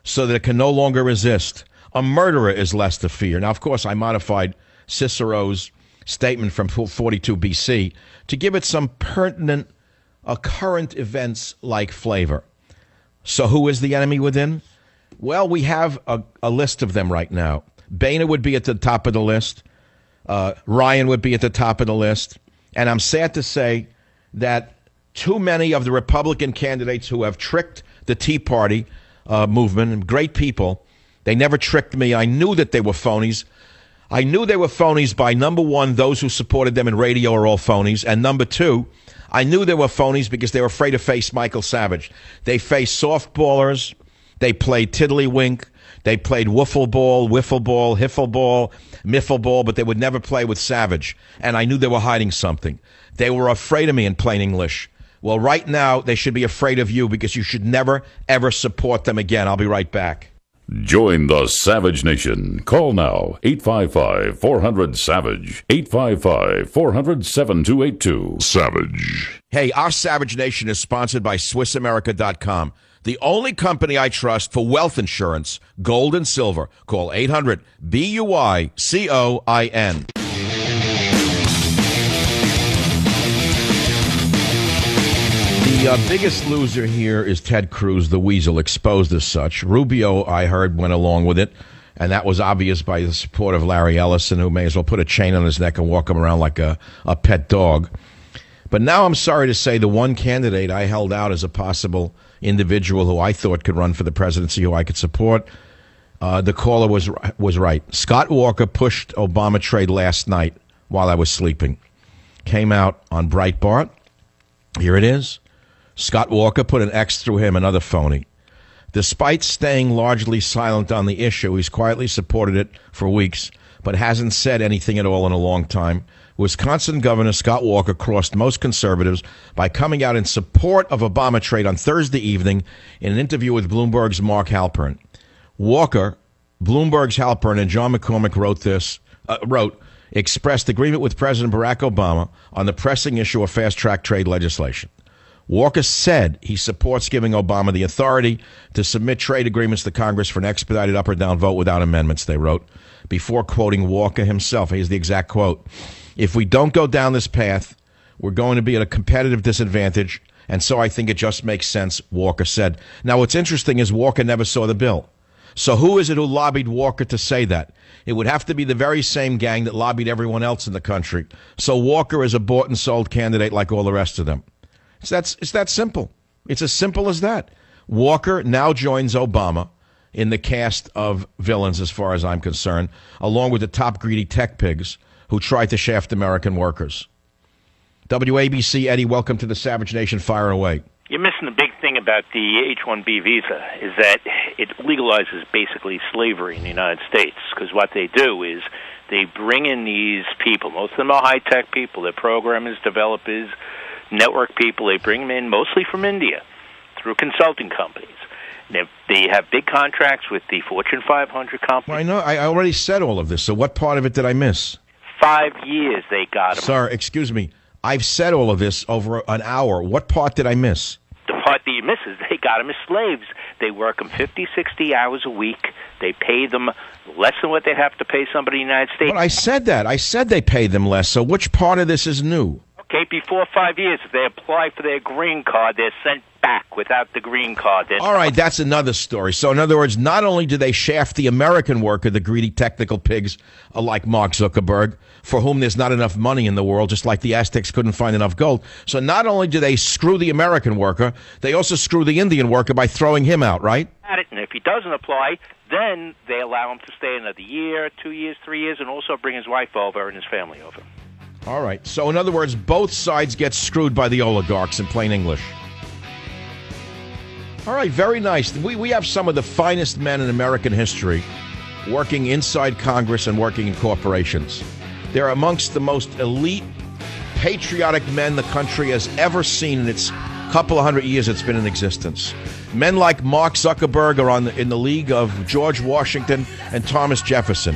so that it can no longer resist. A murderer is less to fear. Now, of course, I modified Cicero's statement from 42 BC to give it some pertinent, current events-like flavor. So who is the enemy within? Well, we have a list of them right now. Boehner would be at the top of the list. Ryan would be at the top of the list. And I'm sad to say that too many of the Republican candidates who have tricked the Tea Party movement, and great people, they never tricked me. I knew that they were phonies. I knew they were phonies by, number one, those who supported them in radio are all phonies. And number two, I knew they were phonies because they were afraid to face Michael Savage. They faced softballers. They played tiddlywink. They played wiffle ball, hiffle ball, miffle ball, but they would never play with Savage. And I knew they were hiding something. They were afraid of me in plain English. Well, right now, they should be afraid of you because you should never, ever support them again. I'll be right back. Join the Savage Nation. Call now, 855-400-SAVAGE, 855-400-7282. Savage. Hey, our Savage Nation is sponsored by SwissAmerica.com, the only company I trust for wealth insurance, gold and silver. Call 800-BUICOIN. The biggest loser here is Ted Cruz, the weasel, exposed as such. Rubio, I heard, went along with it, and that was obvious by the support of Larry Ellison, who may as well put a chain on his neck and walk him around like a pet dog. But now I'm sorry to say the one candidate I held out as a possible individual who I thought could run for the presidency, who I could support, the caller was right. Scott Walker pushed Obama trade last night while I was sleeping. Came out on Breitbart. Here it is. Scott Walker put an X through him, another phony. Despite staying largely silent on the issue, he's quietly supported it for weeks, but hasn't said anything at all in a long time. Wisconsin Governor Scott Walker crossed most conservatives by coming out in support of Obama trade on Thursday evening in an interview with Bloomberg's Mark Halpern. Walker, Bloomberg's Halpern, and John McCormick wrote, expressed agreement with President Barack Obama on the pressing issue of fast-track trade legislation. Walker said he supports giving Obama the authority to submit trade agreements to Congress for an expedited up or down vote without amendments, they wrote, before quoting Walker himself. Here's the exact quote. If we don't go down this path, we're going to be at a competitive disadvantage, and so I think it just makes sense, Walker said. Now, what's interesting is Walker never saw the bill. So who is it who lobbied Walker to say that? It would have to be the very same gang that lobbied everyone else in the country. So Walker is a bought and sold candidate like all the rest of them. It's that simple. It's as simple as that. Walker now joins Obama in the cast of villains, as far as I'm concerned, along with the top greedy tech pigs who tried to shaft American workers. WABC, Eddie, welcome to the Savage Nation. Fire away. You're missing the big thing about the H-1B visa is that it legalizes basically slavery in the United States, because what they do is they bring in these people. Most of them are high-tech people. They're programmers, developers, network people. They bring them in mostly from India through consulting companies. They have big contracts with the Fortune 500 companies. Well, I know. I already said all of this, so what part of it did I miss? 5 years they got them. Sir, excuse me. I've said all of this over an hour. What part did I miss? The part that you miss is they got them as slaves. They work them 50, 60 hours a week. They pay them less than what they'd have to pay somebody in the United States. But I said that. I said they paid them less, so which part of this is new? Okay, before 5 years, if they apply for their green card, they're sent back without the green card. All right, that's another story. So, in other words, not only do they shaft the American worker, the greedy technical pigs like Mark Zuckerberg, for whom there's not enough money in the world, just like the Aztecs couldn't find enough gold. So not only do they screw the American worker, they also screw the Indian worker by throwing him out, right? And if he doesn't apply, then they allow him to stay another year, 2 years, 3 years, and also bring his wife over and his family over. All right. So, in other words, both sides get screwed by the oligarchs in plain English. All right. Very nice. We have some of the finest men in American history working inside Congress and working in corporations. They're amongst the most elite, patriotic men the country has ever seen in its couple of hundred years it's been in existence. Men like Mark Zuckerberg are in the league of George Washington and Thomas Jefferson.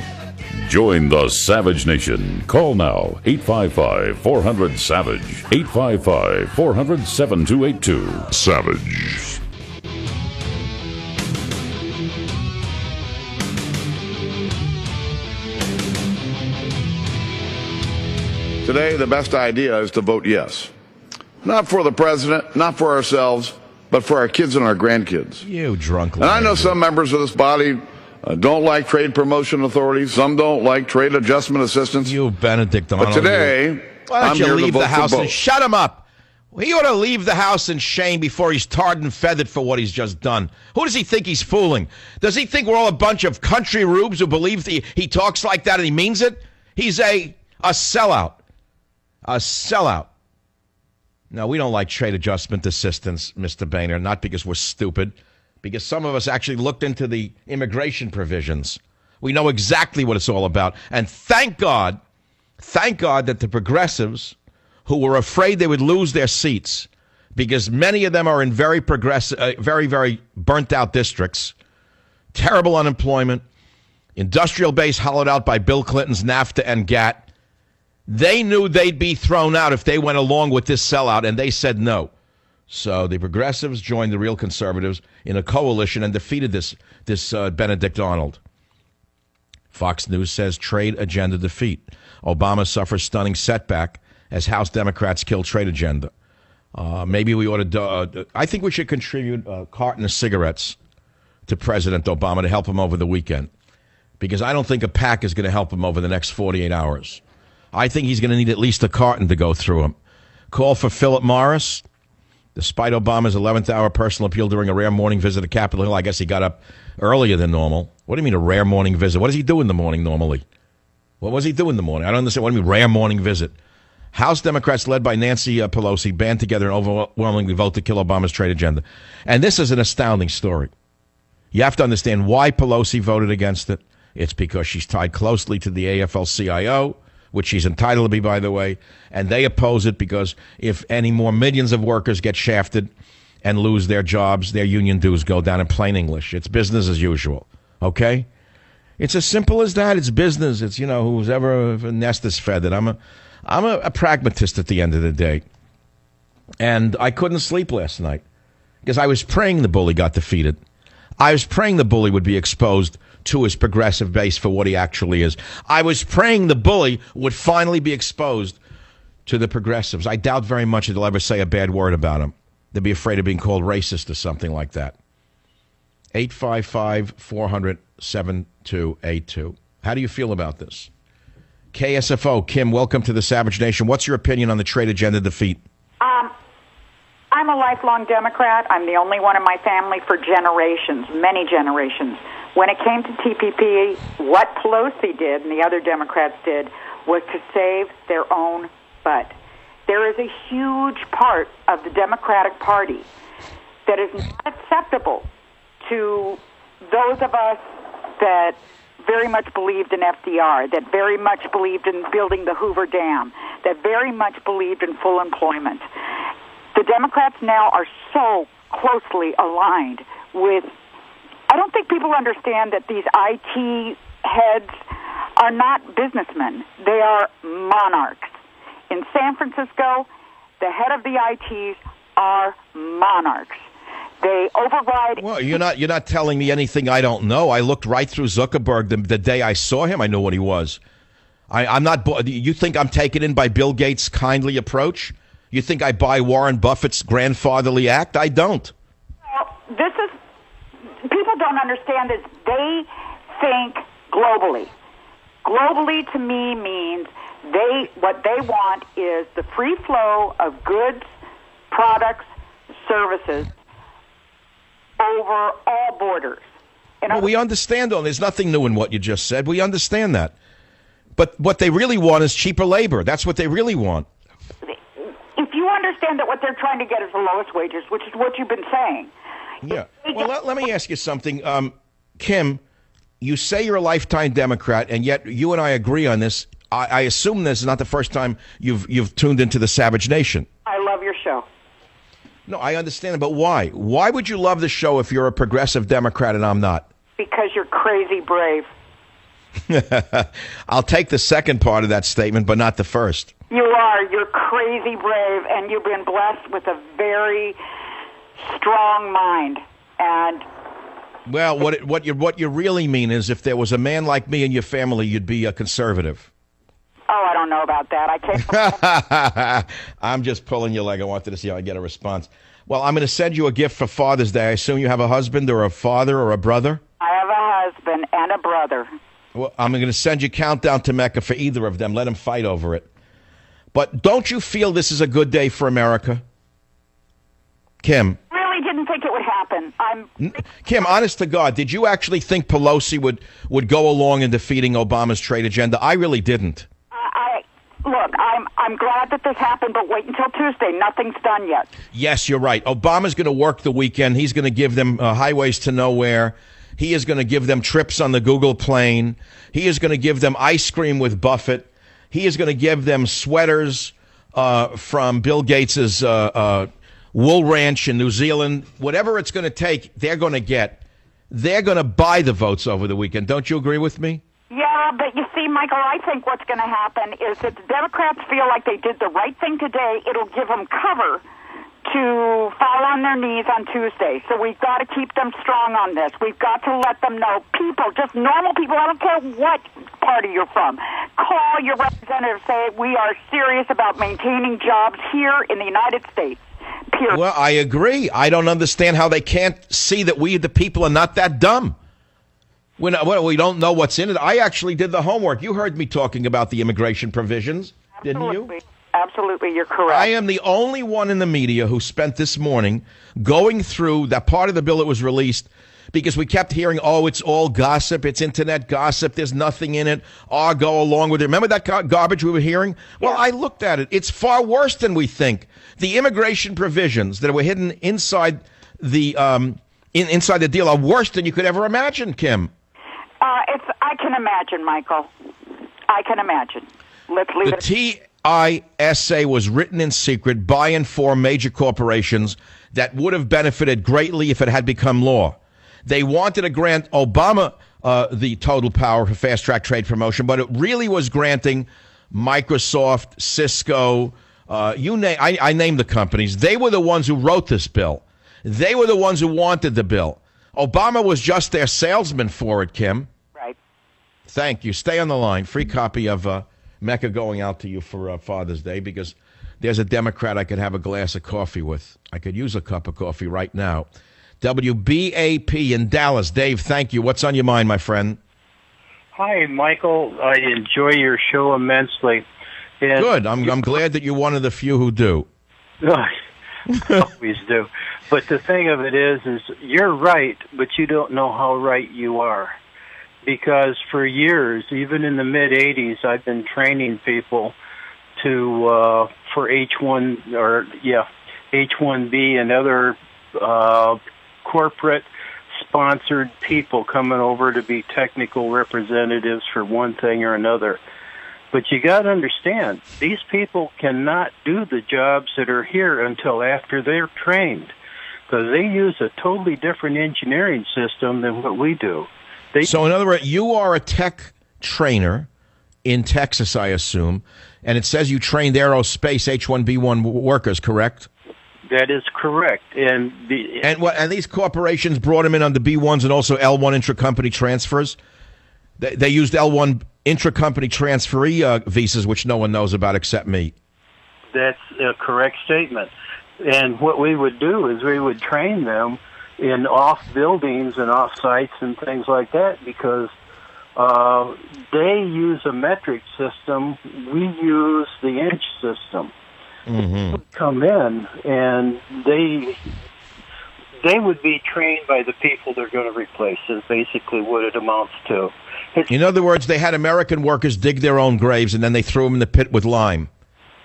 Join the Savage Nation. Call now, 855-400-SAVAGE, 855-400-7282. Savage. Today, the best idea is to vote yes. Not for the president, not for ourselves, but for our kids and our grandkids. You drunk. And I know some members of this body don't like trade promotion authorities. Some don't like trade adjustment assistance. You Benedict Arnold. But today, why don't I'm you here leave to vote the house for and both. shut him up? He ought to leave the house in shame before he's tarred and feathered for what he's just done. Who does he think he's fooling? Does he think we're all a bunch of country rubes who believe he talks like that and he means it? He's a sellout. A sellout. No, we don't like trade adjustment assistance, Mr. Boehner, not because we're stupid, because some of us actually looked into the immigration provisions. We know exactly what it's all about. And thank God that the progressives, who were afraid they would lose their seats, because many of them are in very progressive, very, very burnt-out districts, terrible unemployment, industrial base hollowed out by Bill Clinton's NAFTA and GATT. They knew they'd be thrown out if they went along with this sellout, and they said no. So the progressives joined the real conservatives in a coalition and defeated this Benedict Arnold. Fox News says trade agenda defeat. Obama suffers stunning setback as House Democrats kill trade agenda. Maybe we ought to I think we should contribute a carton of cigarettes to President Obama to help him over the weekend, because I don't think a pack is going to help him over the next 48 hours. I think he's going to need at least a carton to go through him. Call for Philip Morris. Despite Obama's 11th hour personal appeal during a rare morning visit to Capitol Hill, I guess he got up earlier than normal. What do you mean a rare morning visit? What does he do in the morning normally? What was he doing in the morning? I don't understand. What do you mean rare morning visit? House Democrats led by Nancy Pelosi band together and overwhelmingly vote to kill Obama's trade agenda. And this is an astounding story. You have to understand why Pelosi voted against it. It's because she's tied closely to the AFL-CIO, which she's entitled to be, by the way, and they oppose it because if any more millions of workers get shafted and lose their jobs, their union dues go down. In plain English, it's business as usual, okay? It's as simple as that. It's business. It's, who's ever a nest is feathered. I'm a pragmatist at the end of the day, and I couldn't sleep last night because I was praying the bully got defeated. I was praying the bully would be exposed to his progressive base for what he actually is. I was praying the bully would finally be exposed to the progressives. I doubt very much that they'll ever say a bad word about him. They'll be afraid of being called racist or something like that. 855-400-7282. How do you feel about this? KSFO, Kim, welcome to the Savage Nation. What's your opinion on the trade agenda defeat? I'm a lifelong Democrat. I'm the only one in my family for generations, many generations. When it came to TPP, what Pelosi did and the other Democrats did was to save their own butt. There is a huge part of the Democratic Party that is not acceptable to those of us that very much believed in FDR, that very much believed in building the Hoover Dam, that very much believed in full employment. The Democrats now are so closely aligned with, I don't think people understand that these IT heads are not businessmen. They are monarchs. In San Francisco, the head of the ITs are monarchs. They override. Well, you're not telling me anything I don't know. I looked right through Zuckerberg the day I saw him. I knew what he was. I'm not. You think I'm taken in by Bill Gates' kindly approach? You think I buy Warren Buffett's grandfatherly act? I don't. Well, people don't understand this. They think globally. Globally to me means what they want is the free flow of goods, products, services over all borders. Well, we understand all. There's nothing new in what you just said. We understand that. But what they really want is cheaper labor. That's what they really want. If you understand that what they're trying to get is the lowest wages, which is what you've been saying. Yeah. Well, let me ask you something. Kim, you say you're a lifetime Democrat, and yet you and I agree on this. I assume this is not the first time you've tuned into the Savage Nation. I love your show. No, I understand, but why? Why would you love the show if you're a progressive Democrat and I'm not? Because you're crazy brave. I'll take the second part of that statement, but not the first. You are. You're crazy brave, and you've been blessed with a very strong mind. And well, what you really mean is if there was a man like me in your family, you'd be a conservative. Oh, I don't don't know about that. I can't. I'm just pulling your leg. I wanted to see how I get a response. Well, I'm going to send you a gift for Father's Day. I assume you have a husband or a father or a brother? I have a husband and a brother. Well, I'm going to send you Countdown to Mecca for either of them. Let them fight over it. But don't you feel this is a good day for America? Kim. Really didn't think it would happen. Kim, honest to God, did you actually think Pelosi would go along in defeating Obama's trade agenda? I really didn't. Look, I'm glad that this happened, but wait until Tuesday. Nothing's done yet. Yes, you're right. Obama's going to work the weekend. He's going to give them highways to nowhere. He is going to give them trips on the Google plane. He is going to give them ice cream with Buffett. He is going to give them sweaters from Bill Gates's wool ranch in New Zealand. Whatever it's going to take, they're going to get. They're going to buy the votes over the weekend. Don't you agree with me? Yeah, but you see, Michael, I think what's going to happen is that the Democrats feel like they did the right thing today. It'll give them cover to fall on their knees on Tuesday. So we've got to keep them strong on this. We've got to let them know, people, just normal people, I don't care what party you're from, call your representative, say we are serious about maintaining jobs here in the United States. Period. Well, I agree. I don't understand how they can't see that we, the people, are not that dumb. We don't know what's in it. I actually did the homework. You heard me talking about the immigration provisions, didn't you? Absolutely, you're correct. I am the only one in the media who spent this morning going through that part of the bill that was released because we kept hearing, oh, it's all gossip. It's internet gossip. There's nothing in it. Oh, go along with it. Remember that garbage we were hearing? Well, yeah. I looked at it. It's far worse than we think. The immigration provisions that were hidden inside the inside the deal are worse than you could ever imagine, Kim. I can imagine, Michael. I can imagine. Let's leave it. The TISA was written in secret by and for major corporations that would have benefited greatly if it had become law. They wanted to grant Obama the total power for fast-track trade promotion, but it really was granting Microsoft, Cisco, I named the companies. They were the ones who wrote this bill. They were the ones who wanted the bill. Obama was just their salesman for it, Kim. Right. Thank you. Stay on the line. Free copy of Mecca going out to you for Father's Day because there's a Democrat I could have a glass of coffee with. I could use a cup of coffee right now. WBAP in Dallas. Dave, thank you. What's on your mind, my friend? Hi, Michael. I enjoy your show immensely. And good. I'm glad that you're one of the few who do. Always do. But the thing of it is you're right, but you don't know how right you are. Because for years, even in the mid-'80s, I've been training people to for H1 or H1B and other corporate-sponsored people coming over to be technical representatives for one thing or another. But you got to understand, these people cannot do the jobs that are here until after they're trained, because they use a totally different engineering system than what we do. So, in other words, you are a tech trainer in Texas, I assume, and it says you trained aerospace H-1B1 workers, correct? That is correct. And these corporations brought them in under B-1s and also L-1 intracompany transfers? They used L-1 intracompany transferee visas, which no one knows about except me. That's a correct statement. And what we would do is we would train them in off buildings and off sites and things like that because they use a metric system. We use the inch system. Mm-hmm. Come in and they would be trained by the people they're going to replace is basically what it amounts to. In other words, they had American workers dig their own graves and then they threw them in the pit with lime.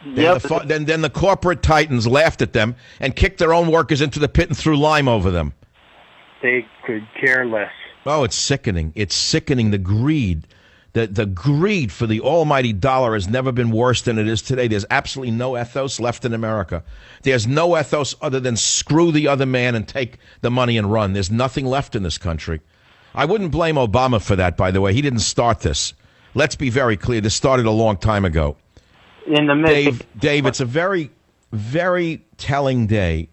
Yep. Then the corporate titans laughed at them and kicked their own workers into the pit and threw lime over them. They could care less. Oh, it's sickening. It's sickening. The greed. The greed for the almighty dollar has never been worse than it is today. There's absolutely no ethos left in America. There's no ethos other than screw the other man and take the money and run. There's nothing left in this country. I wouldn't blame Obama for that, by the way. He didn't start this. Let's be very clear. This started a long time ago. In the Dave, it's a very, very telling day,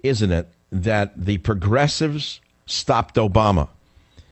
isn't it, that the progressives stopped Obama.